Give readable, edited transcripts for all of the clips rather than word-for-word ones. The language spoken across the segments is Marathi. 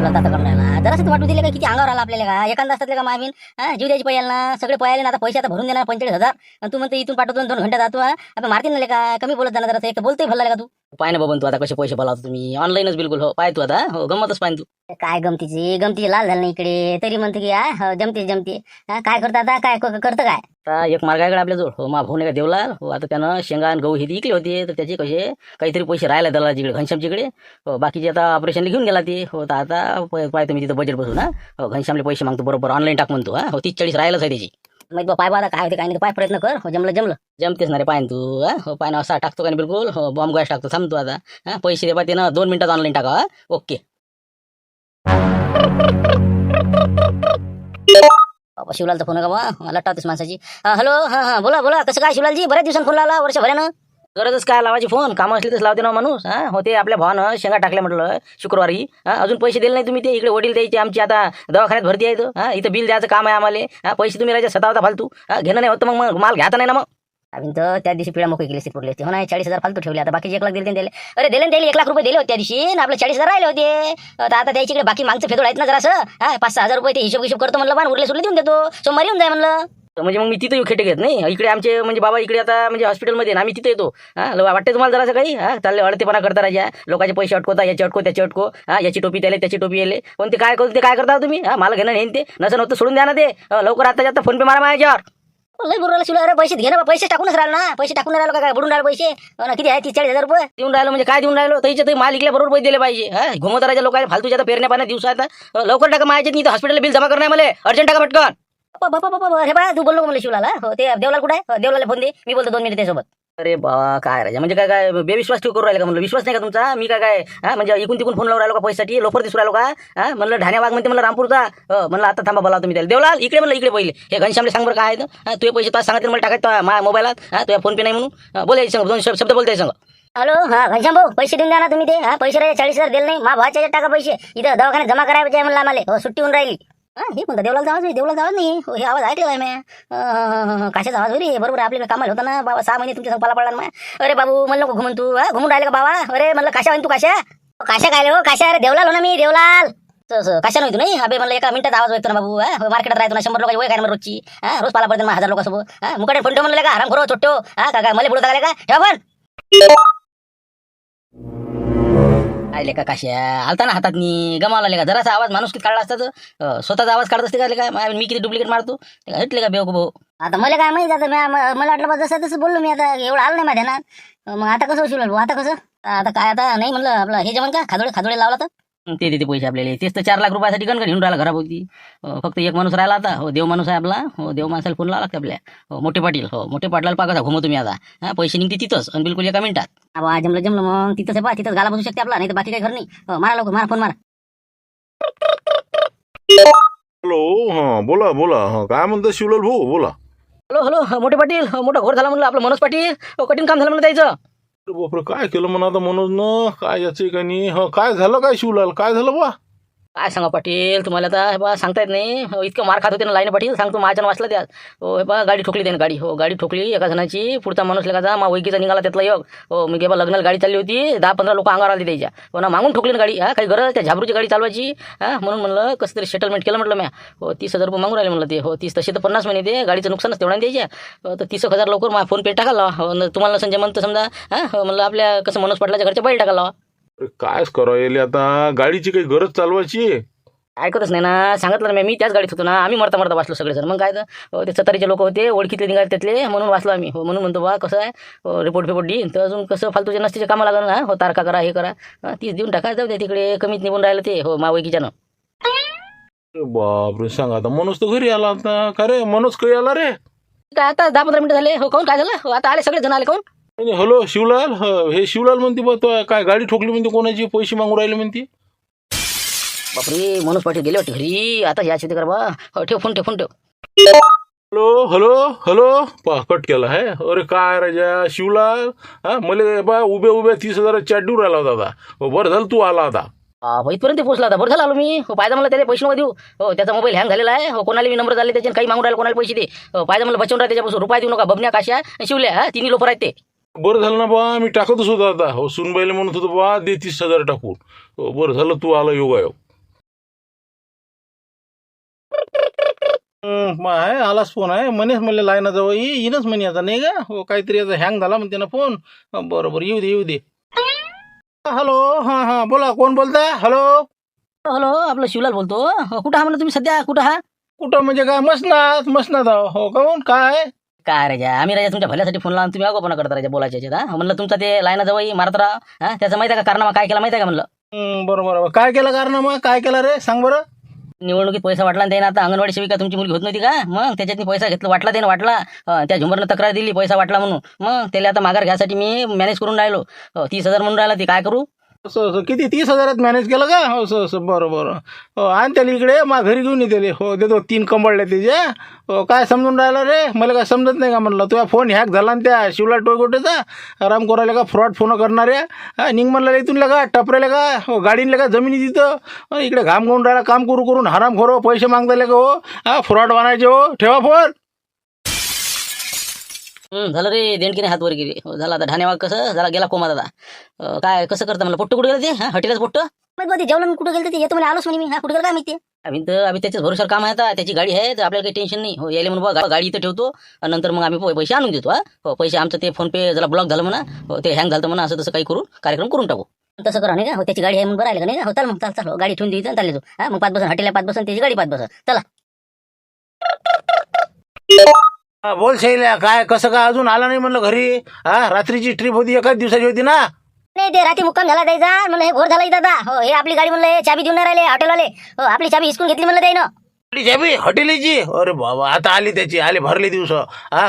म्हणलं आता करून राहिला जरासं वाटू दिले का किती अंगावर आला आपल्याला का एखादा असतात का मामीन जीव द्यायची पैयाला ना सगळे पयाले ना आता पैसे आता भरून देणार 45,000 आणि तू म्हणतो इथून पाठवतो 2 घंटे जातो आपण मारतील ना का कमी बोलत जाणार जरा एक बोलतोय भरला का तू पाय ना बाबा तू आता कसे पैसे बोलावतो तुम्ही ऑनलाईनच बिलकुल हो पाय तू आता हो गमतच पाय तू काय गमतीची लाल झालं नाही इकडे तरी म्हणते की जमते काय करतं आता काय करतं काय आता एक मार्ग आहे आपल्या जवळ हो मा भाऊ नाही का देवलाल हो आता त्यानं शेंगा आणि गहू हे इकले होते तर त्याचे कसे काहीतरी पैसे राहिले त्याला जिकडे घनश्यामच्याकडे हो बाकीचे आता ऑपरेशनला घेऊन गेला ते हो तर आता पाय तुम्ही तिथं बजेट बसून हो घनश्यामले पैसे मागतो बरोबर ऑनलाईन टाक म्हणतो हो 30-40 राहिलंच आहे त्याची मग पाय बाबा काय होते काय नाही पाय प्रयत्न कर हो जमलं जमतेच ना रे पाय तू हो पाय ना असा टाकतो का नाही बिलकुल हो बॉम्ब गॅस टाकतो थांबतो आता पैसे दे पा ते ना 2 मिनिटात ऑनलाईन टाका ओके शिवलालचा फोन का बा मला टावतेस माणसाची हॅलो हां बोला कसं काय शिवलालजी बऱ्याच दिवसांनी फोन लावला वर्षभरानं गरजच काय लावायची फोन काम असली तर लावते ना माणूस होते आपल्या भावानं शेंगा टाकल्या म्हटलं शुक्रवारी अजून पैसे दिले नाही तुम्ही ते इकडे वडील द्यायचे आमची आता दवाखान्यात भरती आहे इथं बिल द्यायचं काम आहे आम्हाला पैसे तुम्ही राजा सतावता फालतू घेणं नाही होतं मग माल घ्यायचा नाही ना मग अजून तर त्या दिवशी पिळा मोकळी केली असती पुरली असते हो ना 40,000 फालतू ठेवले आता बाकी 1 लाख दिले अरे दिले 1 लाख रुपये दिले होते त्या दिवशी आणि आपले 40,000 राहिले होते तर आता त्याच्याकडे बाकी मागचं फेदोड आहेत ना जरासं 5-6 रुपये ते हिशोब करतो म्हणलं पण उरले देऊन देतो सोमवारी येऊन जाय म्हणलं म्हणजे मग मी तिथे खेटे घेत नाही इकडे आमचे म्हणजे बाबा इकडे आता म्हणजे हॉस्पिटलमध्ये आम्ही तिथे येतो वाटते तुम्हाला जरासं काही चालले अडतेपणा करता राजा लोकांचे पैसे अटकवता याचे अटको त्याचे अटको याची टोपी त्याला त्याची टोपी येले पण ते काय करतो ते काय करता तुम्ही मला घेणं नाही ते नसं नव्हतं सोडून द्या ना ते लवकर आता फोन पे मारा माझ्यावर लय बरोबर शिवला अरे पैसे घे ना पैसे टाकूनच राहिलो ना पैसे टाकून राहिलो काय बुडून राहिलो पैसे किती आहे 30-40,000 रुपये देऊन राहिलो म्हणजे काय देऊन राहिलो त्याच्या माल इकल्या बरोबर पैसे दिले पाहिजे घुमवताराच्या लोकांना फालतूच्या पेरण्या पाण्या दिवसात लवकर टाका माझ्यात नाही हॉस्पिटल बिल जमा करणार मला अर्जंट टाका पटकन हे बा तू बोललो मला शिवला हो ते देवलाल कुठे आहे देवलाला फोन दे मी बोलतो 2 मिनिट त्यासोबत अरे बाबा काय राजा म्हणजे काय बेविश्वास ठेवू करू राहिला का म्हणलं विश्वास नाही का तुमचा मी काय म्हणजे इकून तिकून फोन लावून राहिलो का पैशासाठी लोफर दिसू राहिलो का म्हणलं ढाण्या वाघ म्हणते मला रामपूरचा म्हणलं आता थांबा बोला तुम्ही त्याला देवलाल इकडे म्हणलं इकडे पहिले हे घनश्यामले सांग बरं काय आहे तुझे पैसे तुला सांगते मला टाकायचं माझ्या मोबाईलात तुझ्या फोन पे नाही म्हणून बोलायचं संग 2 शब्द बोलताय संग हॅलो घनश्याम भाऊ पैसे देऊन द्या ना तुम्ही ते पैसे राहिले 40,000 दिले नाही मा भावाच्या टाका पैसे इथं दवाखान्यात जमा करायचे म्हणलं आम्हाला सुट्टी होऊन राहिली हे कोणता देवलाल आवाज नाही हे आवाज ऐकलेला आहे मी कशाचा आवाज होईल बरोबर आपल्याला कामाला होता ना बाबा 6 महिने तुमच्या संग पाला पडला ना अरे बाबू म्हणलं घुमून तू घुमून राहिले का बाबा अरे म्हणलं कशा तू कशा काय हो कशा अरे देवलाल हो ना मी देवलाल कशा नव्हती नाही अबे म्हणलं 1 मिनिटात आवाज होतो ना बाबू मार्केटात राहतो ना 100 लोकांची वय काय ना रोजची रोज पाला पडतो ना 1000 लोकांसोबत मुकडे फोन म्हणलं का आराम करो छोटो काय मला बुडत आले का ठेवा पण आले का कशा आलता ना हातात गमावला का जरासा आवाज माणूस किती काढला असता स्वतःचा आवाज काढत असते का मी किती डुप्लिकेट मारतो हटले का बेवकू भाऊ आता मला काय माहिती आता मला वाटलं जसं तसं बोललो मी आता एवढं आलं नाही माझ्या ना मग आता कसं शिवलं आता कसं आता काय आता नाही म्हणलं आपलं हे जेवण का खादोडे लावला तर ते देते पैसे आपल्याला तेच तर 4 लाख रुपयासाठी गणगण घेऊन राहिला घराभोवती फक्त एक माणूस राहिला आता हो देव माणूस आहे आपला हो देव माणसाला फोन लावा लागते आपल्या मोठे पाटील मोठे पाटलाला पाका घुमो तुम्ही आता पैसे निघते तिथंच आणि बिलकुल 1 मिनिटात जमलं मग तिथंच आहे तिथंच गाला बसू शकते आपला नाही तर बाकी काही घर नाही मारा लवकर मारा फोन मारा हॅलो बोला काय म्हणता शिवलाल भाऊ बोला हॅलो मोठे पाटील मोठा घोर झाला म्हणलं आपलं मनोज पाटील कठीण काम झालं म्हणलं त्याचं बापरे काय केलं म्हणा आता मनोज न काय याचे का नाही काय झालं काय शिवलाल काय झालं बा काय सांगा पाटील तुम्हाला आता बा सांगता येत नाही इतकं मार खात होते ना लाईन पाटील सांगतो माझ्यानं वाचलं त्यात हे बा गाडी ठोकली त्याने गाडी ठोकली एका जणाची पुढचा माणूस लेखाचा वैकीचा निघाला त्यातला योग मी गेबा लग्नाला गाडी चालली होती 10-15 लोक अंगावर आली त्याच्या ना मागून ठोकली ना गाडी काही गरज त्या झाबरूची गाडी चालवायची म्हणून म्हणलं कसं तरी सेटलमेंट केलं म्हटलं मी 30,000 रुपये मागून राहिले म्हणलं ते 30 तसे तर 50 महिने ते गाडीचं नुकसानच तेवढा द्यायच्या तर 30,000 लवकर माझ्या फोन पे टाकायला तुम्हाला संजय म्हणतं समजा म्हणलं आपल्या कसं मनोज पाटलाच्या घरच्या बैल टाकायला कायच करा येईल आता गाडीची काही गरज चालवायची ऐकतच नाही ना सांगितलं ना मी त्याच गाडीत होतो ना आम्ही मरता वाचलो सगळे जण मग काय तर ते 70चे लोक होते ओळखीतले निघाले त्यातले म्हणून वाचलो आम्ही म्हणून म्हणतो बा कसं आहे रिपोर्ट देईन तर अजून कसं फालतूच्या नसतीचे कामं लागलं ना तारखा करा हे करा 30 देऊन टाका जाऊ द्या तिकडे कमीच निघून राहिलं ते मावकीच्यानं बापरे सांगा आता मनोज तर घरी आला आता का रे मनोज काही आला रे काय आता 10-15 मिनिटं झाले काऊन काय झालं आता आले सगळे जण आले काऊन हॅलो शिवलाल हे शिवलाल म्हणते बा तो काय गाडी ठोकली म्हणते कोणाची पैसे मागून राहिले म्हणते बापरे मनोज पाटील गेले वाटते घरी आता याची ते कर बा ठेव फोन हॅलो कट केला आहे अरे काय राजा शिवलाल मला बा उभ्या 30,000 चॅट राहिला होता आता बरं झालं तू आला आता इथपर्यंत पोहोचला होता बरं झालं आलो मी पाहिजे मला त्याला पैसे नको देऊ त्याचा मोबाईल हँग झालेला आहे कोणाला मी नंबर झाले त्याचे काही मागून राहिले कोणाला पैसे दे पाहिजे मला बचवून राहा त्याच्यापासून रुपये देऊ नका बबन्या काशा शिवल्या 3 लोक आहेत ते बरं झालं ना बा मी टाकतच होतो आता सुनबाईला म्हणत होतो बा दे 30,000 टाकून बरं झालं तू आला योगायोग आहे आलाच फोन आहे म्हणेच म्हणले लाईनाजवळ येईनच म्हणे आता नाही का हो काहीतरी आता हँग झाला म्हणते ना फोन बरोबर येऊ दे हॅलो हां हां बोला कोण बोलताय हॅलो हॅलो आपलं शिवलाल बोलतो. कुठं हा म्हणलं तुम्ही सध्या कुठं हा? कुठं म्हणजे काय मसनात आहो. हो काऊन काय काय राजा आम्ही राजा तुमच्या भल्यासाठी फोन लावून तुम्ही अगोपणा करता राजा बोलायच्या ह्याच्यात, हा म्हणलं तुमचा ते लाईनाजवळ मारत राहा, हा त्याचं माहिती आहे का कारनामा काय केला माहिती आहे का म्हणलं? बरोबर काय केलं कारण मग काय केलं रे सांग बरं निवडणुकीत पैसा वाटला त्याने, आता अंगणवाडी सेविका तुमची मुलगी होत नव्हती का, मग त्याच्यातनी पैसा घेतला वाटला त्याने वाटला, त्या झुंबरनं तक्रार दिली पैसा वाटला म्हणून, मग त्याला आता माघार घ्यायसाठी मी मॅनेज करून राहिलो. 30,000 म्हणून राहिला ती काय करू? असं किती 30,000 मॅनेज केलं का हो असं बरोबर हो आण त्याला इकडे घरी घेऊन येते हो देतो 3 कंबळले त्याचे हो काय समजून राहिलं रे मला काय समजत नाही का म्हणलं तुझा फोन हॅक झाला ना त्या शिवला टोयगोटेचा आराम करायला का फ्रॉड फोन करणाऱ्या निघ म्हणलं इथून का टपऱ्याला का हो गाडीला का जमिनी तिथं इकडे घाम घेऊन राहिला काम करून हराम खोरो पैसे मागताले का हो फ्रॉड बनायचे हो ठेवा फोन झालं रे देणकीने हात वर गेली. झाला आता ठाणेवाग कसं झाला गेला कोमात आता. काय कसं करता म्हणलं पोट्ट कुठे गेलं ते, हा हॉटेलच पोट्ट माहिती जेवलं मी कुठं गेलं ते येतो मला आलोच म्हणे मी हा कुठं गेलं काय माहिती आम्ही त्याच्याच भरोशावर काम आहे आता, त्याची गाडी आहे तर आपल्याला काही टेन्शन नाही. हो यायला म्हणून बघा गाडी इथं ठेवतो आणि नंतर मग आम्ही पैसे आणून देतो. हो पैसे आमचं ते फोन पे जरा ब्लॉक झालं म्हणा, हो ते हँग झालं म्हणा, असं तसं काही करून कार्यक्रम करून टाकू. तसं करा नाही का हो त्याची गाडी आहे म्हणून बरं का नाही का हो चल मग चल गाडी ठेवून द्यायचं चालले तू हा मग 5 बसन हॉटेलला 5 बसन त्याची गाडी 5 बसन चला. बोल शैल्या काय कसं काय अजून आला नाही म्हणलं घरी रात्रीची ट्रिप होती एकाच दिवसाची होती ना नाही ते रात्री मुक्काम झाला द्यायचा म्हणलं हे भोर झाला दादा हो हे आपली गाडी म्हणलं हे चाबी देऊन नाही राहिले हॉटेलवाले हो आपली चाबी हिसकून घेतली म्हणलं त्यानं आपली चाबी हॉटेलची अरे बाबा आता आली त्याची आले भरले दिवस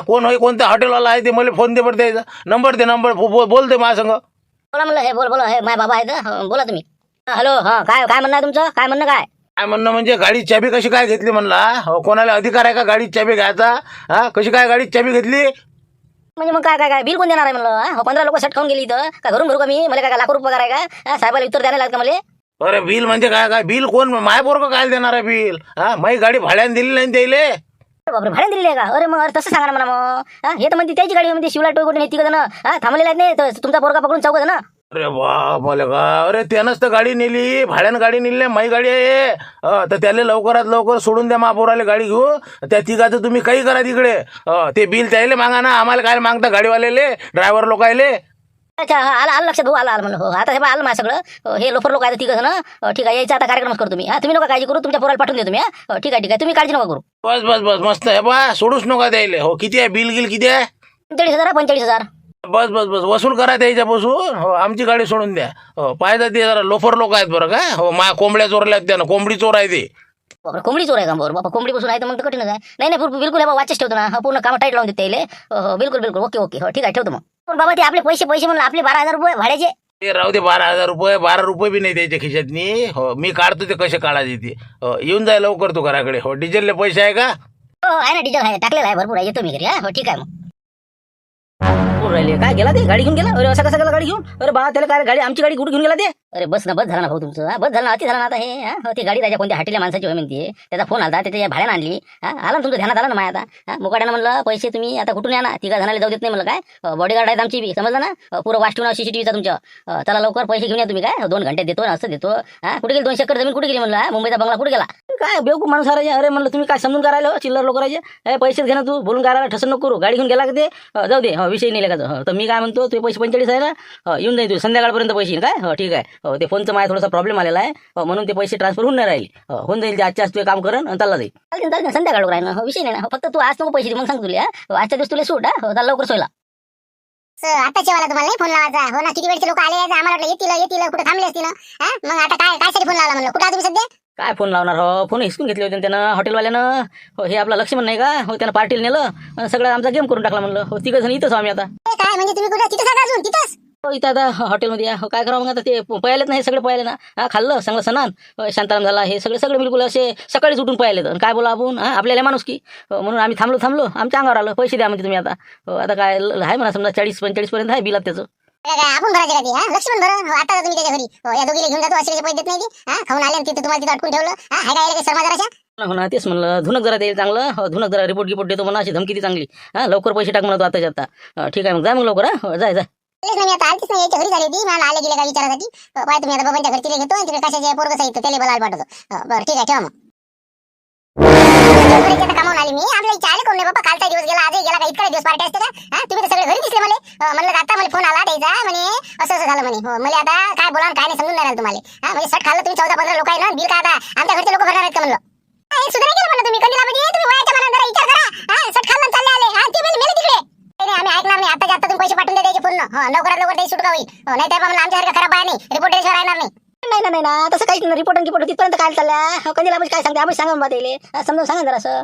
कोण होय कोणत्या हॉटेलवाला आहे ते मला फोन दे बरं द्यायचा नंबर बोलते माझ्या संग बोला म्हणलं हे बोला हे माय बाबा आहेत बोला तुम्ही हॅलो हा काय म्हणणं तुमचं काय म्हणणं काय म्हणणं म्हणजे गाडीची चाबी कशी काय घेतली म्हणला हो कोणाला अधिकार आहे का गाडीची चाबी घ्यायचा कशी काय गाडीची चाबी घेतली म्हणजे मग काय बिल कोण देणार आहे म्हणलं 15 लोक सेट खाऊन गेली इथं काय घरून भरू का मी मला काय लाख रुपये पगार आहे का साहेबाला उत्तर द्यायला लागतं का मला अरे बिल म्हणजे काय बिल कोण माय पोरं काय देणार आहे बिल माझी गाडी भाड्याने दिली नाही त्याले बापरे भाड्याने दिलेली आहे का अरे मग तसं सांगा ना मला मग हे तर म्हणते त्याची गाडी म्हणते शिवला टोय कुठे 3 जण थांबलेले आहेत नाही तर तुमचा पोरगा पकडून 4 जण अरे वा मला का अरे त्यानंच तर गाडी नेली भाड्यानं गाडी नेली नाही माझी गाडी आहे तर त्याला लवकरात लवकर सोडून द्या महापोराला गाडी घेऊ त्या तिघाचं तुम्ही काही करा तिकडे ते बिल त्याला मागा ना आम्हाला काय मागता गाडीवालेले ड्रायव्हर लोक आले अच्छा हा आलं लक्षात भाऊ आलं म्हणलं हो आता हे आलं माझं सगळं हे लोफर लोक आहेत 3 जण ठीक आहे यायचं आता कार्यक्रमच करू तुम्ही तुम्ही नका काळजी करू तुमच्या पोराला पाठवून देतो तुम्ही ठीक आहे तुम्ही काळजी नका करू बस मस्त आहे बा सोडूच नका द्यायले हो किती आहे बिल किती आहे 45,000 बस वसूल करा त्याच्यापासून हो आमची गाडी सोडून द्या हो पाहिजे ते जरा लोफर लोक आहेत बरं काय हो कोंबड्या चोरल्या आहेत त्यानं कोंबडी चोर आहे ते कोंबडी चोर आहे का बरोबर बाबा कोंबडी बसून आहे तर मग तर कठीणच आहे नाही बिलकुल वाचच ठेवतो ना पूर्ण काम टाईट लावून देते हो बिलकुल ओके हो ठीक आहे ठेवतो मग पण बाबा ते आपले पैसे म्हणून आपले 12,000 रुपये भाड्याचे ते राहू दे 12,000 रुपये 12 रुपये बी नाही त्याच्या खिशातनी हो मी काढतो ते कसे काढायचे ते येऊन जाय लवकर तू घराकडे हो डिझेलले पैसे आहे का हो आहे ना डिझेल आहे टाकलेला आहे भरपूर आहे येतो मी घरी हो ठीक आहे मग राहिले काय गेला ते गाडी घेऊन गेला अरे असं कसं गेला गाडी घेऊन अरे बा त्याला काय गाडी आमची गाडी कुठे घेऊन गेला ते अरे बस झाला ना भाऊ तुमचं बस झालं ना अति झालं ना आता हे ती गाडी त्याच्या कोणत्या हॉटेलच्या माणसाची होय म्हणते त्याचा फोन आला त्याच्या भाड्यानं आणली आला ना तुमचं ध्यानात आलं ना माझ्या आता मुकाट्यानं म्हणलं पैसे तुम्ही आता कुठून या ना 3 जणांना जाऊ देत नाही म्हणलं काय बॉडीगार्ड आहेत आमची बी समजलं ना पुरं वाचून CCTVचा तुमच्या चला लवकर पैसे घेऊन या तुम्ही काय 2 घंटे देतो असं देतो कुठे गेली 2 एकर जमीन कुठे गेली म्हणलं मुंबईचा बंगला कुठे गेला काय बेवकूफ माणूस राहिले अरे म्हणलं तुम्ही काय समजून करायला चिल्लर लोक राहायचे पैसेच घे ना तू बोलून करायला ठसन नको करू गाडी घेऊन गेला का ते जाऊ दे विषय नाही का तर मी काय म्हणतो ते पैसे 45 आहे ना येऊन जाईल तू संध्याकाळपर्यंत पैसे येईल काय ठीक आहे ते फोनचं माझ्या थोडासा प्रॉब्लेम आलेला आहे म्हणून ते पैसे ट्रान्सफर होऊन नाही राहील होऊन जाईल ते आजच्या आज काम करण आणि चालला जाईल चालते संध्याकाळ राहील ना विषय नाही ना फक्त तू आज नको पैसे दे मग सांग तुला आजच्या दिवस तुला सूट लवकर सोयला आताच्या वाला तुम्हाला नाही फोन लावायचा हो ना किती वेळचे लोक आले आम्हाला वाटलं येतील कुठे थांबले असतील मग आता काय फोन लावला म्हणलं कुठे तुम्ही सध्या काय फोन लावणार हो फोन हिसकून घेतले होते त्यानं हॉटेलवाल्यानं हो हे आपलं लक्ष्मण नाही का हो त्यानं पार्टीला नेलं सगळं आमचा गेम करून टाकला म्हणलं हो 3 जण इथंच आम्ही आता काय म्हणजे तुम्ही कुठे तिथं अजून तिथंच हो इथं आता हॉटेलमध्ये हो काय करावं मग आता ते पाहिलेत ना हे सगळे पाहिले ना खाल्लं चांगलं सणान शांताराम झाला हे सगळे बिलकुल असे सकाळीच उठून पाहिलेत काय बोला आपण आपल्याला माणूस की म्हणून आम्ही थांबलो आमच्या अंगावर आलं पैसे द्या म्हणजे तुम्ही आता काय आहे म्हणा समजा 40-45 पर्यंत आहे बिलात त्याचं आपण भरायचे का लक्ष्मण भरण आता तुम्ही त्याच्या घरी या दोघीला घेऊन जातो असे पैसे देत नाही खाऊन आले तिथे तुम्हाला तिथे अटकून ठेवलं हाय काय शर्मा जराशा हो ना तेच म्हणलं धुनक जरा ते चांगलं धुनक जरा रिपोर्ट देतो म्हणा अशी धमकी ती चांगली लवकर पैसे टाक म्हणतो आताच्या आता ठीक आहे मग जा मग लवकर जाय नाही आता आलतीच नाही याच्या घरी झाली होती मला आले गेले का विचारासाठी पाय तुम्ही आता बाबांच्या घरी तिला घेतो आणि तिकडे कशाचे पोरग साहित्य त्याला बोलायला पाठवतो बरं ठीक आहे ठेवा मग कामावून आली मी आपल्या इच्छा आले कोण नाही बाबा कालचा दिवस गेला आजही गेला का इतका दिवस पार्टी असते का तुम्ही तर सगळे घरी दिसले मला म्हणलं का आता मला फोन आला त्याचा म्हणे असं असं झालं म्हणे मला आता काय बोला काय नाही समजून नाही राहिलं तुम्हाला म्हणजे सट खाल्लं तुम्ही 14-15 लोक आहे ना बिल का आता आमच्या घरचे लोक भरणार आहेत का म्हणलं एक सुद्धा नाही केलं म्हणलं तुम्ही कंदीला म्हणजे तुम्ही वयाच्या मनात जरा विचार करा सट खाल्लं चालले आले ते मेले तिकडे नाही आम्ही ऐकणार नाही आता जास्त तुम्ही पैसे पाठवून द्या त्याचे पूर्ण लवकरात लवकर त्याची सुटका होईल नाही तर म्हणलं आमच्यासारखं खराब आहे नाही रिपोर्ट द्यायला राहणार नाही नाही ना तसं काहीच नाही रिपोर्ट तिथपर्यंत काय चालल्या कधीला काय सांगते आम्ही सांगा बा त्याला समजून सांगा जरा असं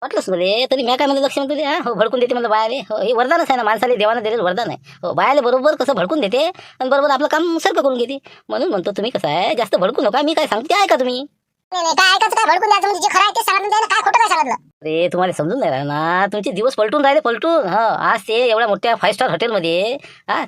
वाटलंच मध्ये तरी मी काय म्हणलं लक्ष तुझे हो भडकून देते मला बायाले हो हे वरदानच आहे ना माणसाला देवानं दिलेलं वरदान आहे हो बायाले बरोबर कसं भडकून देते आणि बरोबर आपलं काम सरकं करून घेते म्हणून म्हणतो तुम्ही कसं आहे जास्त भडकू नका मी काय सांगते ऐका तुम्ही नाही काय ऐकायचं काय भडकून द्यायचं म्हणजे जे खरं आहे ते सांगितलं द्यायला काय खोटं काय सांगितलं अरे तुम्हाला समजून नाही राहिलं ना तुमचे दिवस पलटून राहिले पलटून आज ते एवढ्या मोठ्या 5 स्टार हॉटेलमध्ये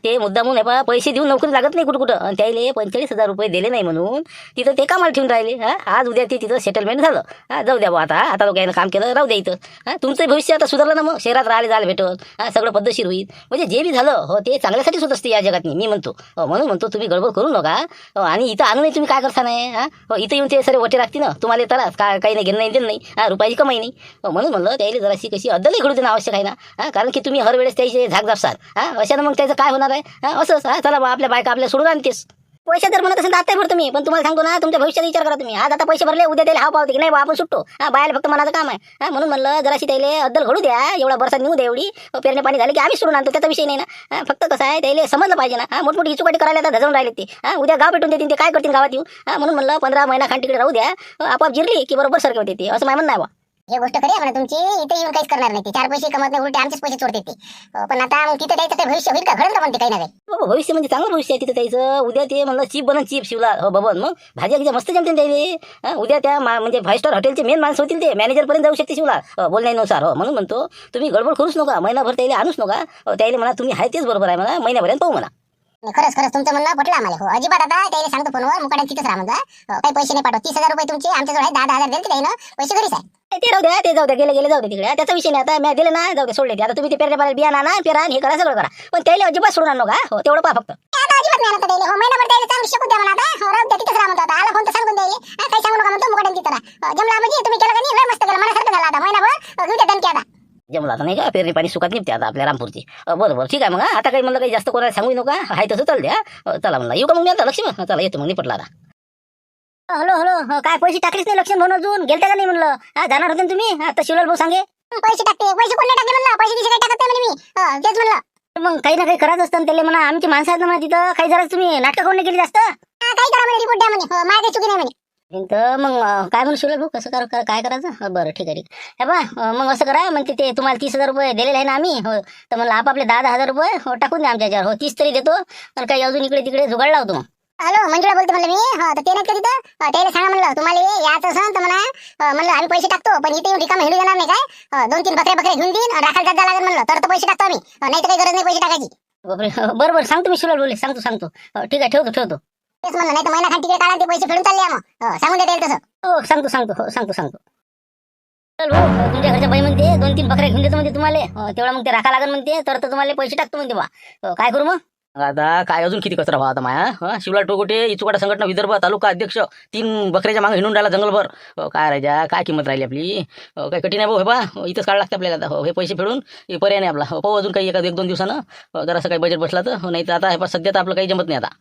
ते मुद्दामून आहे पैसे देऊन नोकरी लागत नाही कुठं आणि त्याला 45,000 रुपये दिले नाही म्हणून तिथं ते कामाला ठेवून राहिले आज उद्या ते तिथं सेटलमेंट झालं जाऊ द्या बा आता लोक यानं काम केलं राहू द्या इथं तुमचं भविष्य आता सुधारलं ना मग शहरात राहिले जायला भेटत सगळं पद्धतशीर होईल म्हणजे जे बी झालं हो ते चांगल्यासाठीच होत असते या जगात मी म्हणतो म्हणून म्हणतो तुम्ही गडबड करू नका आणि इथं आणूनही तुम्ही काय करता नाही इथं येऊन ते सगळे वटे राखते ना तुम्हाला त्याला काय काही नाही घेणं नाही देणं नाही रुपयाची कमाई नाही म्हणून म्हणलं त्याला जराशी कशी अद्दलही घडू देणं आवश्यक आहे ना कारण की तुम्ही हर वेळेस त्याचे झाक जापसाल अशानं मग त्याचं काय होणार आहे असंच चला बा आपल्या बायका आपल्या सोडून आणतेस पैसे जर म्हणत असेल तर आता भरतो मी पण तुम्हाला सांगतो ना तुमच्या भविष्याचा विचार करा तुम्ही आज आता पैसे भरले उद्या त्याला हाव पावते की नाही बा आपण सुटतो बायला फक्त मनाचं काम आहे म्हणून म्हणलं जराशी त्याला अद्दल घडू द्या एवढा बरसात निघू द्या एवढी पेरणे पाणी झाले की आम्ही सोडून आणतो त्याचा विषय नाही ना फक्त कसं आहे त्याला समजलं पाहिजे ना मोठमोठी इचुकाटी करायला आता धजवून राहिले ते उद्या गाव भेटून देतील ते काय करतील गावात येऊ म्हणून म्हणलं 15 महिना खान तिकडे राहू द्या आपोआप जिरली की बरोबर सरके होते ते असं माय म्हणणं आहे बा हे गोष्ट खरी आहे म्हणा तुमची इथे येऊन काहीच करणार नाही ते 4 पैसे कमवत नाही उलटे आमचेच पैसे चोरते ते पण आता मग तिथे द्यायचं ते भविष्य होईल का घडलं का पण ते काही नाही भविष्य म्हणजे चांगलं भविष्य आहे तिथं त्याचं उद्या ते म्हणलं चीप बनन चीप शिवला हो बबन मग भाज्या घ्या मस्त जमते त्याले उद्या त्या म्हणजे 5 स्टार हॉटेलचे मेन माणसं होतील ते मॅनेजरपर्यंत जाऊ शकते शिवला बोलण्यानुसार हो म्हणून म्हणतो तुम्ही गडबड करूच नका महिनाभर त्याला आणूच नका त्याला म्हणा तुम्ही आहे तेच बरोबर आहे म्हणा महिन्यापर्यंत पाहू म्हणा खरंच तुमचं म्हणणं पटलं आम्हाला हो अजिबात आता त्याला सांगतो फोनवर मुकाट्यात तिथंच राहा म्हणता काही पैसे नाही पाठवत 30,000 रुपये तुमचे आमच्याजवळ आहे 10,000 दिले त्याला पैसे घरीच आहे ते राहू द्या ते जाऊ द्या गेले जाऊ दे तिकडे त्याचा विषय नाही आता मी दिलं ना जाऊ दे सोडले ते आता तुम्ही ते पेरणे पाहिजे बिया ना पेरा हे करा सगळं करा पण त्याला अजिबात सोडून आणू का हो तेवढं पहा फक्त आता अजिबात नाही आणत त्याला हो महिनाभर त्याला चांगलं शिकू द्या म्हणा आता हो राहू द्या तिथंच राहा म्हणतो आता आला फोन तर सांगून द्यायला काही सांगू नका म्हणतो मुकाट्यात तिथं राहा जमला म्हणजे तुम्ही केलं का नाही लय मस्त केलं मनासारखं झालं आता महिनाभर घेऊ द्या दणकी आता जमला आता नाही का पेरणी पाणी सुखात निघते आता आपल्या रामपूरची बरोबर ठीक आहे मग आता काही म्हणलं काही जास्त कोणाला सांगू नका हाय तसं चाल द्या चला म्हणलं येऊ का मग मी आता लक्ष्मी चला येतो मग निपटला आता हॅलो काय पैसे टाकलेच नाही लक्ष्मी म्हणून अजून गेलते का नाही म्हणलं जाणार होते तुम्ही आता शिवलाल भाऊ सांगे पैसे टाकते पैसे कोण नाही टाकले म्हणलं पैसे दिसे काही टाकत नाही म्हणे मी तेच म्हणलं मग काही ना काही करायचं असतं त्याला म्हणा आमची माणसं आहेत ना म्हणा तिथं काही जरा तुम्ही नाटकं कोण नाही केली जास्त काही करा म्हणे रिपोर्ट द्या म्हणे माझ्या चुकी नाही म्हणे तर मग काय म्हणून शिवलाल भाऊ कसं काय करायचं बरं ठीक आहे हे बा मग असं करा म्हणते ते तुम्हाला 30,000 रुपये दिलेले आहे ना आम्ही हो तर म्हणलं आपापले 10,000 रुपये हो टाकून द्या आमच्या याच्यावर हो 30 तरी देतो आणि काही अजून इकडे तिकडे जुगाड लावतो मग हॅलो मंजुळा बोलते म्हणलं मी तर ते नाही का तिथं त्याला सांगा म्हणलं तुम्हाला याचं असं तर म्हणा म्हणलं आम्ही पैसे टाकतो पण इथे येऊन रिकामं हिंडू देणार नाही काय 2-3 बकरे घेऊन देईन राखायला जायला लागेल म्हणलं तर पैसे टाकतो आम्ही नाही तर काही गरज नाही पैसे टाकायची बरोबर सांगतो मी शिवलाल बोलले सांगतो ठीक आहे ठेवतो तेच म्हणलं नाही तर महिना खान तिकडे काढा ते पैसे फेडून चालले मग सांगून देता येईल तसं हो सांगतो चल भाऊ तुमच्या घरच्या बाई म्हणते 2-3 बकऱ्या घेऊन देतो म्हणते तुम्हाला तेवढा मग ते राखा लागेल म्हणते तर तुम्हाला पैसे टाकतो म्हणते बा काय करू मग आता काय अजून किती कचरा व्हा आता माया शिवलाल टोकोटे इचुकाटा संघटना विदर्भ तालुका अध्यक्ष 3 बकऱ्याच्या मागे हिंडून राहिला जंगलभर काय राजा काय किंमत राहिली आपली काय कठीण आहे भाऊ हे बा इथंच काढ लागते आपल्याला आता हे पैसे फेडून पर्याय नाही आपला पाहू अजून काही 1-2 दिवसानं जरासं काही बजेट बसला तर नाही तर आता हे सध्या तर आपलं काही जमत नाही आता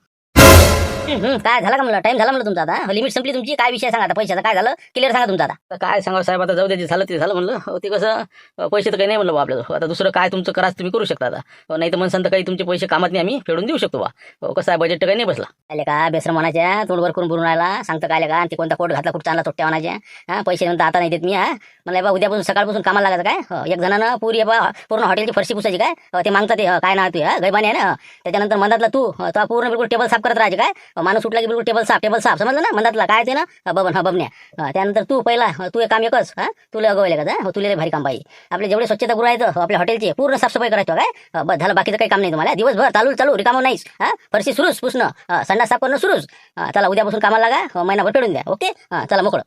काय झालं का म्हणलं टाइम झाला म्हणलं तुमचा आता लिमिट संपली तुमची काय विषय सांगा आता पैशाचा काय झालं क्लिअर सांगा तुमचा आता काय सांगा साहेब आता जाऊ द्या जे झालं ते झालं म्हणलं ते कसं पैसे तर काही नाही म्हणलं बा आपल्याला आता दुसरं काय तुमचं कराच तुम्ही करू शकता आता नाही तर म्हणसान तर काही तुमचे पैसे कामात नाही आम्ही फेडून देऊ शकतो बा कसं आहे बजेट काही नाही बसला आले का बेसर मनाच्या तोडवर करून भरून राहिला सांगतं काय का ते कोणता कोट घातला कुठं चांगला तोट्या मनाच्या पैसे नंतर आता नाही देत मी मला बा उद्यापासून सकाळपासून कामाला लागायचं काय एक जणानं पूर्ण हॉटेलची फरशी पुसायची काय ते मागतात ते काय ना तू गैबानी आहे ना त्याच्यानंतर मंदातला तू पूर्ण बिलकुल टेबल साफ करत राहायचे काय माणूस उठला की बिलकुल टेबल साफ समजलं ना मंदातला काय ते ना बबन्या त्यानंतर तू पहिला तू एक काम एकच तुला अगवले का तुला भारी काम पाहिजे आपले जेवढे स्वच्छतागृह आहेत आपल्या हॉटेलचे पूर्ण साफसफाई करायचं काय बस झालं बाकीचं काही काम नाही तुम्हाला दिवसभर चालू रिकामं नाहीच फरशी सुरूच पुसणं संडास साफ करणं सुरूच चला उद्यापासून कामाला लागा महिनाभर पेडून द्या ओके चला मोकळं